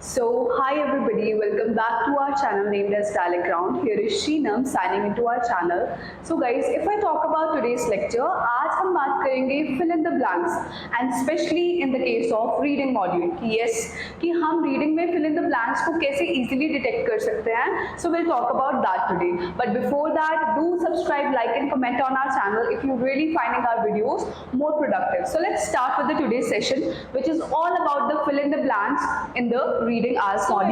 Hi everybody, welcome back to our channel named as Dialect Ground. Here is Sheenam signing into our channel. So guys, if I talk about today's lecture, आज हम बात करेंगे fill in the blanks and especially in the case of reading module. Yes, कि हम reading में fill in the blanks को कैसे easily detect कर सकते हैं. So we'll talk about that today. But before that, do subscribe, like and comment on our channel if you're really finding our videos more productive. So let's start with the today's session, which is all about the fill in the blanks in the reading IELTS module.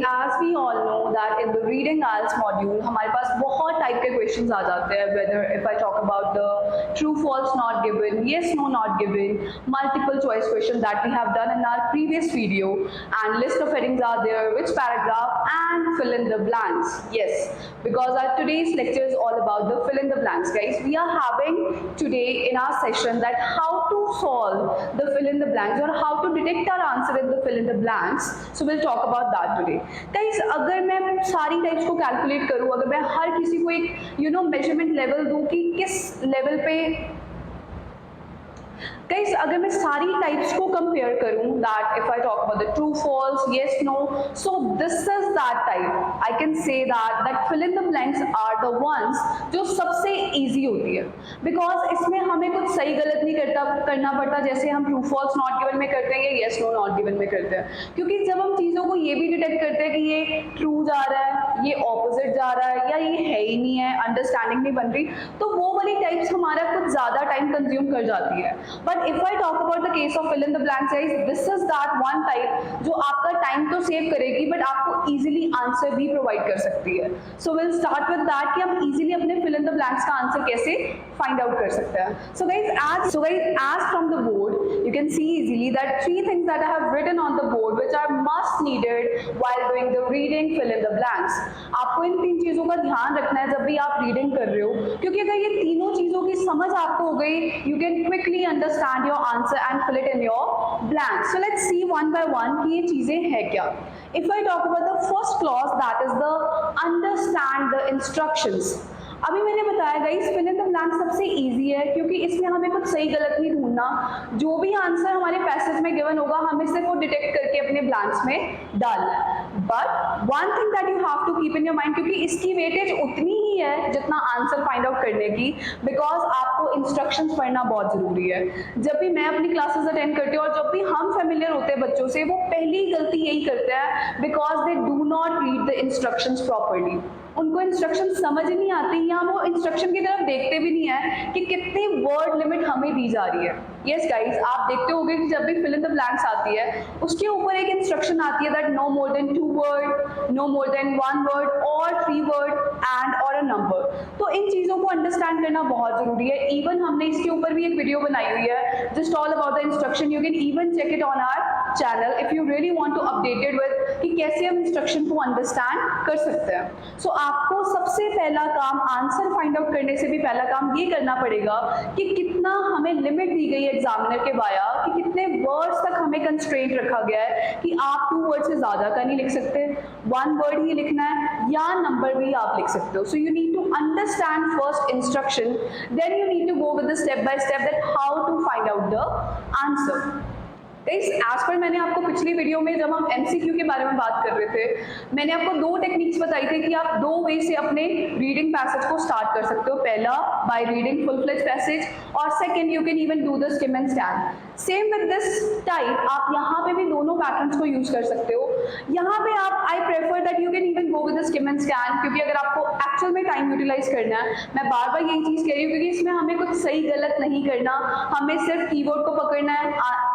As we all know that in the reading IELTS module हमारे पास बहुत type के questions आ जाते हैं. Whether if I talk about the true false not given, yes no not given, multiple choice question that we have done in our previous video, and list of headings are there, which paragraph and fill in the blanks. Yes, because our today's lecture is all about the fill in the blanks, guys. We are having today in our session that how to solve the fill in the blanks or how to detect our answer in the fill in the blanks. So we'll talk about that today. Guys, अगर मैं सारी types को calculate करूँ, अगर मैं हर किसी को एक मेजरमेंट लेवल दूँ कि किस लेवल पे गाइस अगर मैं सारी टाइप्स को कंपेयर करूं, that if I talk about the true false yes no, so this is that type I can say that fill in the blanks are the ones जो सबसे इजी होती है, बिकॉज इसमें हमें कुछ सही गलत नहीं करना पड़ता जैसे हम ट्रू फॉल्स नॉट गिवन में करते हैं या येस नो नॉट गिवन में करते हैं. क्योंकि जब हम चीज़ों को ये भी डिटेक्ट करते हैं कि ये ट्रू जा रहा है, ये ऑपोजिट जा रहा है या ये है ही नहीं है, अंडरस्टैंडिंग नहीं बन रही, तो वो वाली टाइप्स हमारा कुछ ज़्यादा टाइम कंज्यूम कर जाती है. But if I talk about the case of fill in the blanks, guys, this is that one type जो आपका टाइम तो सेव करेगी बट आपको इजीली आंसर भी प्रोवाइड कर सकती है. So will start with that कि हम इजीली अपने फिल इन द ब्लैंक्स का आंसर कैसे फाइंड आउट कर सकते हैं. So guys as from the board you can see easily that three things that I have written on the board which are must needed while doing the reading fill in the blanks. आपको इन तीन चीजों का ध्यान रखना है जब भी आप रीडिंग कर रहे हो, क्योंकि अगर ये तीनों चीजों की समझ आपको हो गई, you can quickly understand your answer and fill it in your blanks. So let's see one by one कि ये चीजें हैं क्या. If I talk about the first clause, that is the understand the instructions. अभी मैंने बताया guys fill in the blank सबसे easy है क्योंकि इसमें हमें कुछ सही गलत नहीं ढूंढना. जो भी आंसर हमारे पैसेज में गिवन होगा हमें सिर्फ वो डिटेक्ट करके अपने ब्लैंक्स में डालना है. But one thing that you have to keep in your mind, क्योंकि इसकी वेटेज उतनी ही है जितना आंसर फाइंड आउट करने की, बिकॉज आपको इंस्ट्रक्शंस पढ़ना बहुत जरूरी है. जब भी मैं अपनी क्लासेस अटेंड करती हूँ और जब भी हम फेमिलियर होते हैं बच्चों से, वो पहली गलती यही करते हैं because they do not read the instructions properly. उनको इंस्ट्रक्शन समझ नहीं आती या वो इंस्ट्रक्शन की तरफ देखते भी नहीं है कि कितनी वर्ड लिमिट हमें दी जा रही है. यस गाइस, आप देखते होंगे कि जब भी फिल इन द ब्लैंक्स आती है उसके ऊपर एक इंस्ट्रक्शन आती है that no more than 2 word, no more than 1 word और 3 वर्ड एंड और अ नंबर. तो इन चीज़ों को अंडरस्टैंड करना बहुत जरूरी है. इवन हमने इसके ऊपर भी एक वीडियो बनाई हुई है just all about the instruction. You can even check it on our channel if you really want to updated with कि कैसे हम इंस्ट्रक्शन को अंडरस्टैंड कर सकते हैं. सो आपको सबसे पहला काम आंसर फाइंड आउट करने से भी पहला काम ये करना पड़ेगा कि कितना हमें लिमिट दी गई है एग्जामिनर के वाया, कि कितने वर्ड्स तक हमें कंस्ट्रेंट रखा गया है कि आप 2 वर्ड से ज्यादा का नहीं लिख सकते, 1 वर्ड ही लिखना है या नंबर भी आप लिख सकते हो. So you need to understand first instruction, then you need to go with the step by step that how to find out the answer. As per मैंने आपको पिछली वीडियो में जब हम एमसीक्यू के बारे में बात कर रहे थे, मैंने आपको 2 टेक्निक्स बताई थी कि आप 2 वे से अपने रीडिंग पैसेज को स्टार्ट कर सकते हो. पहला by reading full fledge passage और second you can even do the skim and scan. Same with this type आप यहाँ पे भी दोनों पैटर्न्स को यूज कर सकते हो. यहाँ पे आप I prefer that you can even go with the skim and scan, क्योंकि अगर आपको एक्चुअल में टाइम यूटिलाइज करना है, मैं बार बार यही चीज कह रही हूँ क्योंकि इसमें हमें कुछ सही गलत नहीं करना, हमें सिर्फ कीवर्ड को पकड़ना है,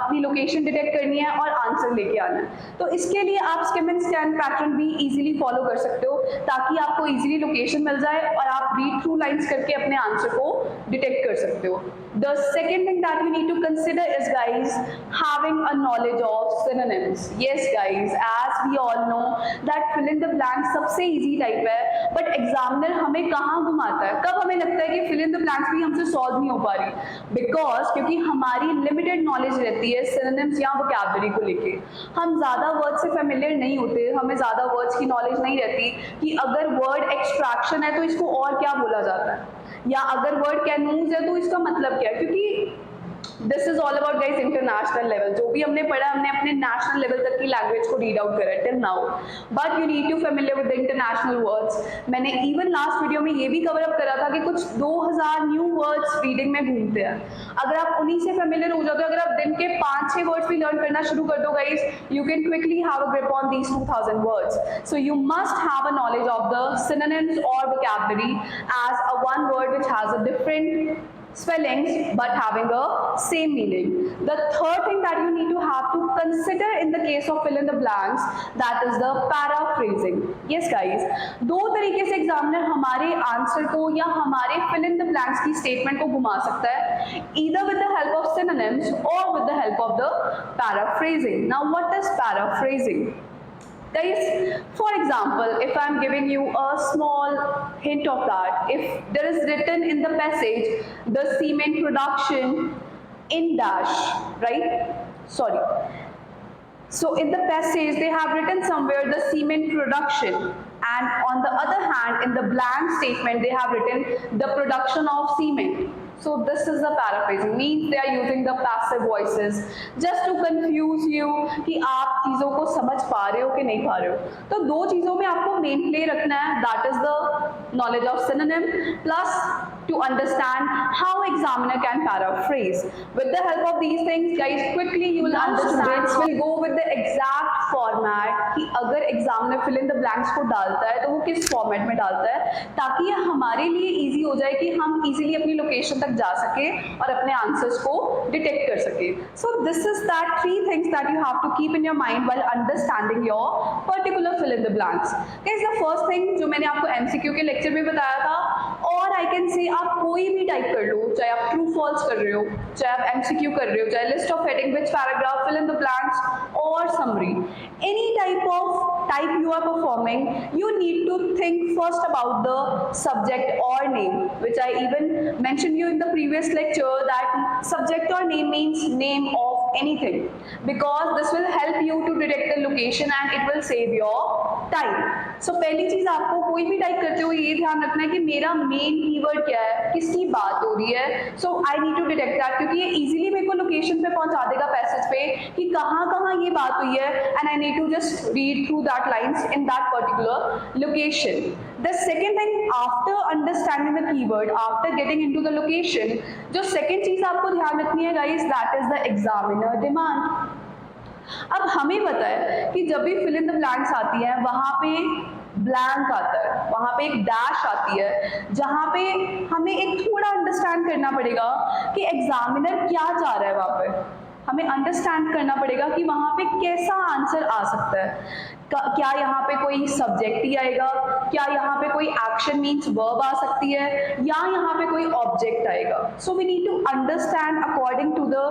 अपनी लोकेशन डिटेक्ट करनी है और आंसर लेके आना है. तो इसके लिए आप स्किम एंड स्कैन पैटर्न भी इजीली फॉलो कर सकते हो ताकि आपको इजीली लोकेशन मिल जाए और आप रीड थ्रू लाइंस करके अपने आंसर को डिटेक्ट कर सकते हो. The second thing that you need to consider is, guys, having a knowledge of synonyms. Yes guys, as we all know that fill in the blanks सबसे easy type है, but examiner हमें कहाँ घुमाता है, कब हमें लगता है कि fill in the blanks भी हमसे solve नहीं हो पा रही, because क्योंकि हमारी limited knowledge रहती है synonyms या vocabulary को लेके. हम ज़्यादा वर्ड से familiar नहीं होते, हमें ज़्यादा वर्ड्स की knowledge नहीं रहती कि अगर word extraction है तो इसको और क्या बोला जाता है, या अगर वर्ड कैनून्स है तो इसका मतलब क्या है. क्योंकि this is all about guys international level. जो भी हमने पढ़ा हमने अपने नेशनल लेवल तक की लैंग्वेज को रीड आउट करा till now, but you need to familiar with the international words. मैंने इवन लास्ट वीडियो में ये भी कवर अप करा था कि कुछ 2000 न्यू वर्ड्स रीडिंग में घूमते हैं. अगर आप उन्हीं से फेमिलियर हो जाते हो, अगर आप दिन के 5-6 वर्ड्स भी लर्न करना शुरू कर दो guys, you can quickly have a grip on these 2000 words. So you must have a knowledge of the synonyms or vocabulary as a one word which has a different spellings but having a same meaning. The third thing that you need to have to consider in the case of fill in the blanks, that is the paraphrasing. Yes guys, दो तरीके से examiner हमारे answer को या हमारे fill in the blanks की statement को घुमा सकता है, either with the help of synonyms or with the help of the paraphrasing. Now what is paraphrasing? Guys, for example, if I am giving you a small hint of that, if there is written in the passage the cement production in dash, right? Sorry. So in the passage they have written somewhere the cement production, and on the other hand in the blank statement they have written the production of cement. So this is the paraphrasing, means they are using the passive voices just to confuse you कि आप चीज़ों को समझ पा रहे हो कि नहीं पा रहे हो. तो दो चीज़ों में आपको मेन प्ले रखना है, that is the knowledge of synonym plus to understand how examiner can paraphrase. With the help of these things guys, quickly you will understand. Will go with the exact format कि अगर examiner fill in the blanks को डालता है तो वो किस format में डालता है, ताकि ये हमारे लिए easy हो जाए कि हम easily अपनी location तक जा सके और अपने आंसर्स को डिटेक्ट कर सके. So this is that 3 things that you have to keep in your mind while understanding your particular fill in the blanks. Guys the first thing जो मैंने आपको एमसीक्यू के लेक्चर में बताया था, और आई कैन से आप कोई भी टाइप कर लो, चाहे आप ट्रू फॉल्स कर रहे हो, चाहे आप एमसीक्यू कर रहे हो, चाहे list of heading which paragraph fill in the blanks और summary, any type you are performing, you need to think first about the subject or name, which I even mentioned you in the previous lecture that subject or name means name of anything, because this will help you to detect the location and it will save your time. So पहली चीज आपको कोई भी type करते हुए ये ध्यान रखना है कि मेरा मेन कीवर्ड क्या है, किसकी बात हो रही है. So I need to detect that, क्योंकि ये इजीली मेरे को लोकेशन पे पहुंचा देगा पैसेज पे कि कहाँ कहाँ ये बात हुई है, and I need to just read through that lines in that particular location. The second thing, after understanding the keyword, after getting into the location, जो second चीज आपको ध्यान रखनी है guys, that is the examiner demand. अब हमें पता है कि जब भी fill in the blanks आती है वहां पे ब्लैंक आता है, वहां पे एक डैश आती है, जहां पे हमें एक थोड़ा अंडरस्टैंड करना पड़ेगा कि एग्जामिनर क्या चाह रहा है. वहां पे हमें अंडरस्टैंड करना पड़ेगा कि वहां पे कैसा आंसर आ सकता है. क्या यहाँ पे कोई सब्जेक्ट ही आएगा, क्या यहाँ पे कोई एक्शन मीन्स वर्ब आ सकती है, या यहाँ पे कोई ऑब्जेक्ट आएगा. So we need to understand according to the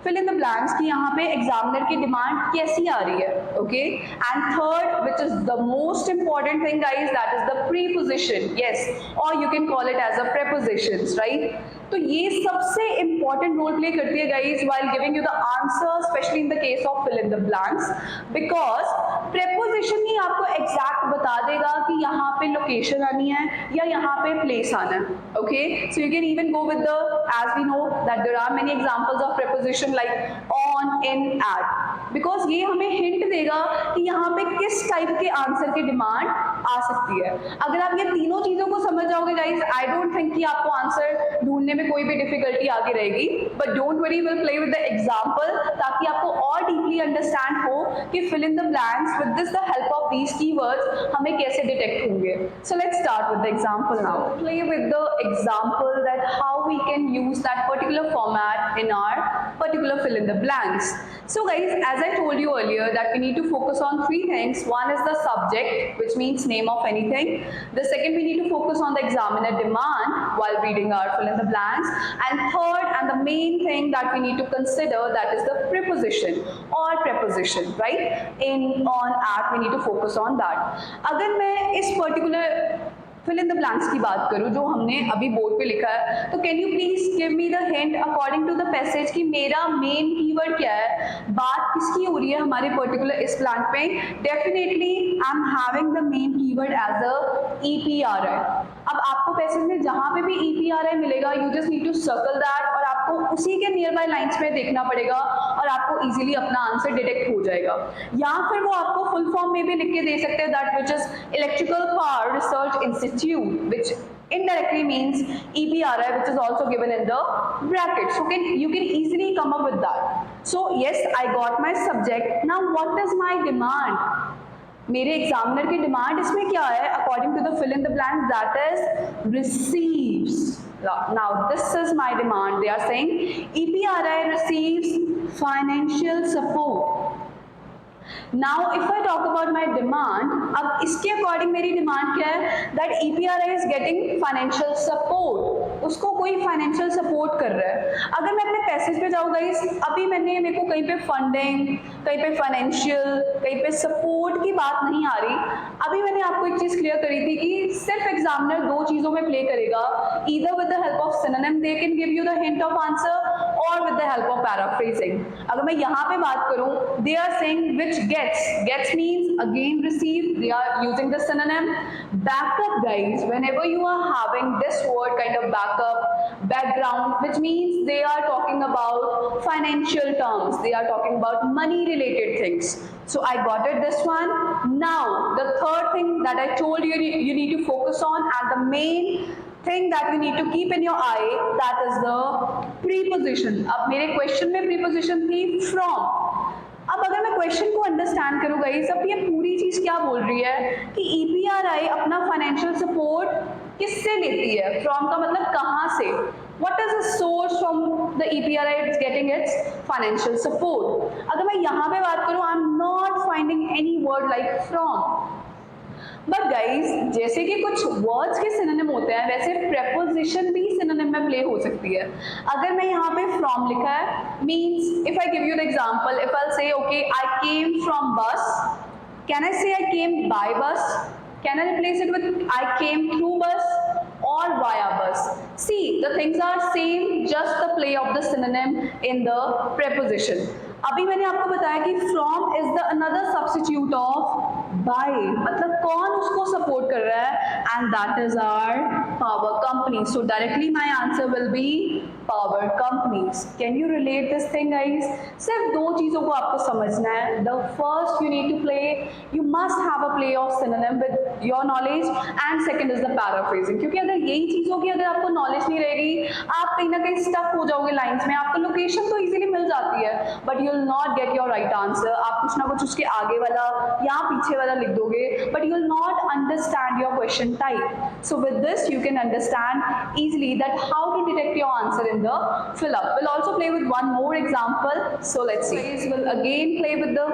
fill in the blanks कि यहाँ पे एग्जामिनर की डिमांड कैसी आ रही है. Okay, and third which is the most important thing guys, that is the preposition. Yes, और you can call it as a prepositions, right. तो ये सबसे इंपॉर्टेंट रोल प्ले करती है guys while giving you the answer, specially in the case of fill in the blanks, because preposition ही आपको exact बता देगा कि यहाँ पे लोकेशन आनी है या यहाँ पे प्लेस आना है. Okay, so you can even go with the, as we know that there are many examples of preposition like on, in, at, because ये हमें हिंट देगा कि यहाँ पे किस टाइप के आंसर की डिमांड आ सकती है. अगर आप ये तीनों चीजों को समझ जाओगे गाइज, आई डोंट थिंक कि आपको आंसर ढूंढने में कोई भी डिफिकल्टी आगे रहेगी. But don't worry, will play with the example ताकि आपको और डीपली अंडरस्टैंड हो कि fill in the blanks with this the help of these keywords हमें कैसे डिटेक्ट होंगे. So let's start with the example now. Play with the example that how we can use that particular format in our particular fill in the blanks. So guys, as I told you earlier that we need to focus on 3 things. One is the subject, which means name of anything. The second, we need to focus on the examiner demand while reading our fill in the blanks. And third, and the main thing that we need to consider, that is the preposition or preposition, right? In, on, at, we need to focus on that. अगर मैं इस particular fill in the blanks की बात करूं जो हमने अभी board पे लिखा है, तो can you please give me the hint according to the passage कि मेरा मेन कीवर्ड क्या है, बात किसकी हो रही है हमारे पर्टिकुलर इस प्लांट पे. Definitely I am having the main keyword as a EPRI. अब आपको पैसेज में जहां पे भी EPRI मिलेगा, you just need to circle that और आप आपको उसी के नियर बाय लाइन्स में देखना पड़ेगा और आपको इजीली अपना आंसर डिटेक्ट हो जाएगा। या फिर वो आपको फुल फॉर्म में भी लिख के दे सकते हैं, that which is electrical power research institute, which indirectly means EPRI, which is also given in the bracket. So you can easily come up with that. So yes, I got my subject. Now what is my demand? मेरे examiner की demand इसमें क्या है? According to the fill in the blanks, that is receives. Now this is my demand. They are saying EPRI receives financial support. Now if I talk about my demand, अब इसके according मेरी demand क्या है? That EPRI is getting financial support. उसको कोई financial support कर रहा है. अगर मैं अपने पैसेज पे जाऊँ गाइस, अभी मेरे को कहीं पे फंडिंग, कहीं पे फाइनेंशियल, कहीं पे सपोर्ट की बात नहीं आ रही. अभी मैंने आपको एक चीज क्लियर करी थी कि सिर्फ एग्जामिनर दो चीजों में प्ले करेगा, either with the help of synonym they can give you the hint of answer, और with the help of paraphrasing. अगर मैं यहाँ पे बात करूँ, they are saying which gets means again receive, they are using the synonym. Backup guys, whenever you are having this word kind of backup, background, which means they are talking about financial terms, they are talking about money related things. So I got it, this one. Now the third thing that I told you, you need to focus on, and the main thing that you need to keep in your eye, that is the preposition. अब मेरे question में preposition थी from. अब अगर मैं question को understand करूँ guys, अब ये पूरी चीज क्या बोल रही है कि EPRI अपना फाइनेंशियल सपोर्ट किससे लेती है? फ्रॉम का मतलब कहाँ से? What is the source from the EPRI it's getting it's financial support? अगर मैं यहाँ पे बात करूँ, I am not finding any word like from. But guys, जैसे कि कुछ वर्ड्स के सिनोनिम होते हैं, वैसे प्रेपोजिशन भी सिनोनिम में प्ले हो सकती है. अगर मैं यहाँ पे फ्रॉम लिखा है, means if I give you the example, if I से ओके आई केम फ्रॉम बस, कैन आई से आई केम बाय बस? Can I replace it with I came through बस or via bus? See, the things are same, just the play of the synonym in the preposition. अभी मैंने आपको बताया कि from is the another substitute of by, मतलब कौन उसको support कर रहा है, and that is our power company. So directly my answer will be power companies. Can you relate this thing guys? सिर्फ दो चीजों को आपको समझना है. The first you need to play, you must have a play of synonym with your knowledge, and second is the paraphrasing. क्योंकि अगर यही चीजों की अगर आपको नॉलेज नहीं रहेगी, आप कहीं ना कहीं स्टक हो जाओगे लाइंस में. आपको लोकेशन तो इजीली मिल जाती है, but you will not get your right answer. आप कुछ ना कुछ उसके आगे वाला या पीछे वाला लिख दोगे, but you will not understand your question type. So with this you can understand easily that how to detect your answer in the fill up. We'll also play with one more example. So let's see. We'll again play with the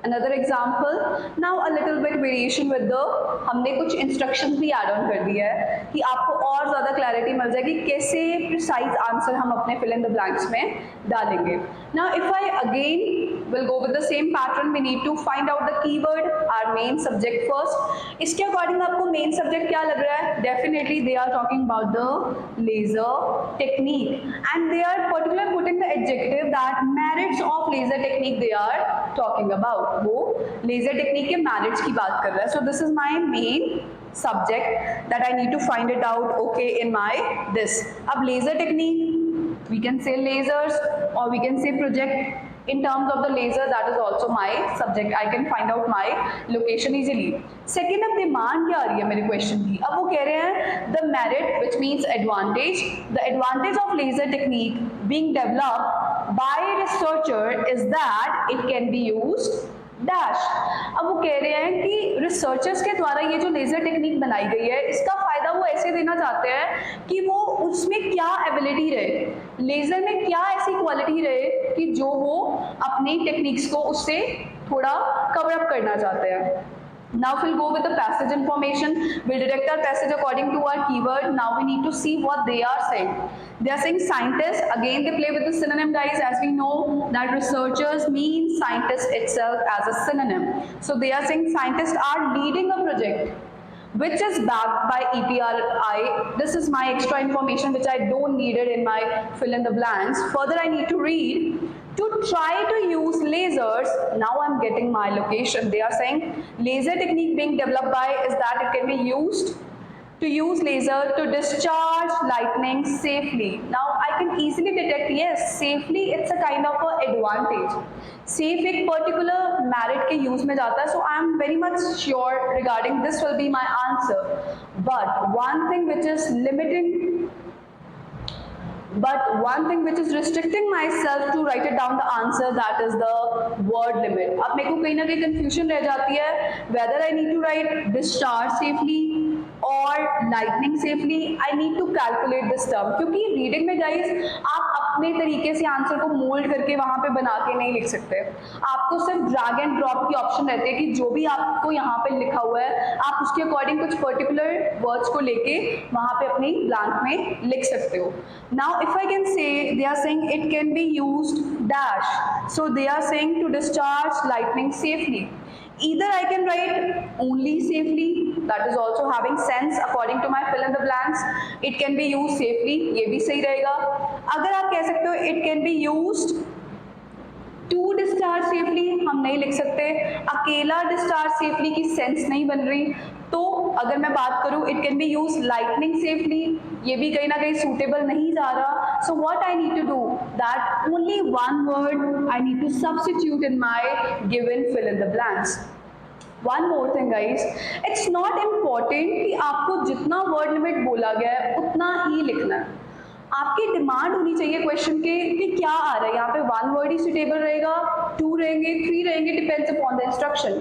another example. Now a little bit variation with the, हमने कुछ instructions भी add on कर दिया है कि आपको और ज़्यादा clarity मिल जाएगी कैसे precise answer हम अपने fill in the blanks में डालेंगे. Now if I again will go with the same pattern, we need to find out the keyword, our main subject first. इसके according आपको main subject क्या लग रहा है? Definitely they are talking about the laser technique, and they are particularly putting the adjective that merits of laser technique they are talking about. वो laser technique के merits की बात कर रहा है. So this is my main subject that I need to find it out okay in my this. अब laser technique, we can say lasers और we can say project. In terms of the laser, that is also my subject. I can find out my location easily. Second, अब demand क्या आ रही है मेरे question की? अब वो कह रहे हैं the merit, which means advantage. The advantage of laser technique being developed by researcher is that it can be used dash. अब वो कह रहे हैं कि रिसर्चर्स के द्वारा ये जो लेजर टेक्निक बनाई गई है, इसका फायदा वो ऐसे देना चाहते हैं कि वो उसमें क्या एबिलिटी रहे, लेजर में क्या ऐसी क्वालिटी रहे कि जो वो अपनी टेक्निक्स को उससे थोड़ा कवर अप करना चाहते हैं. Now we'll go with the passage information. We'll direct our passage according to our keyword. Now we need to see what they are saying. They are saying scientists. Again, they play with the synonym, guys. As we know that researchers mean scientist itself as a synonym. So they are saying scientists are leading a project which is backed by EPRI. This is my extra information which I don't need it in my fill in the blanks. Further, I need to read. To try to use lasers, now I'm getting my location. They are saying laser technique being developed by is that it can be used To use laser to discharge lightning safely. Now I can easily detect, yes, safely it's a kind of a advantage. Safe एक particular merit के use में जाता है, so I am very much sure regarding this will be my answer. But one thing which is restricting myself to write it down the answer, that is the word limit. अब मेरे को कहीं ना कहीं confusion रह जाती है whether I need to write discharge safely or lightning safely. I need to calculate this term, क्योंकि रीडिंग में गाइज आप अपने तरीके से आंसर को मोल्ड करके वहां पे बना के नहीं लिख सकते. आपको सिर्फ ड्रैग एंड ड्रॉप की ऑप्शन रहती है कि जो भी आपको यहाँ पे लिखा हुआ है आप उसके अकॉर्डिंग कुछ पर्टिकुलर वर्ड्स को लेके वहां पे अपनी ब्लैंक में लिख सकते हो. Now if I can say, they are saying it can be used dash, so they are saying to discharge lightning safely. Either I can write only safely, that is also having sense according to my fill in the blanks. It can be used safely, ये भी सही रहेगा. अगर आप कह सकते हो it can be used to discharge safely, हम नहीं लिख सकते. अकेला discharge safely की सेंस नहीं बन रही. तो अगर मैं बात करूँ it can be used lightning safely, ये भी कहीं ना कहीं suitable नहीं जा रहा. So what I need to do, that only one word I need to substitute in my given fill in the blanks. One more thing guys, it's not important कि आपको जितना word limit बोला गया है उतना ही लिखना है. आपकी डिमांड होनी चाहिए क्वेश्चन के कि क्या आ रहा है. यहाँ पे वन वर्ड ही सुटेबल रहेगा, टू रहेंगे, थ्री रहेंगे, depends upon the instruction.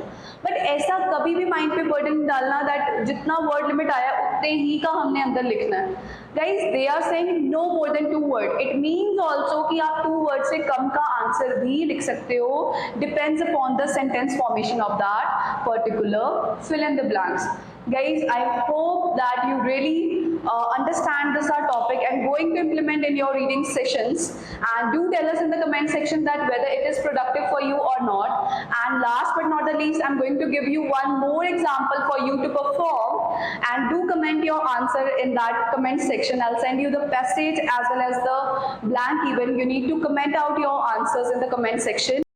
But ऐसा कभी भी माइंड पे बर्डन डालना दैट जितना वर्ड लिमिट आया उतने ही का हमने अंदर लिखना है. Guys they are saying no more than 2 word. It means also कि आप 2 वर्ड से कम का आंसर भी लिख सकते हो, depends upon the sentence formation of that particular fill in the blanks. Guys, I hope that you really understand this our topic and going to implement in your reading sessions, and do tell us in the comment section that whether it is productive for you or not. And last but not the least, I'm going to give you one more example for you to perform, and do comment your answer in that comment section. I'll send you the passage as well as the blank even. You need to comment out your answers in the comment section.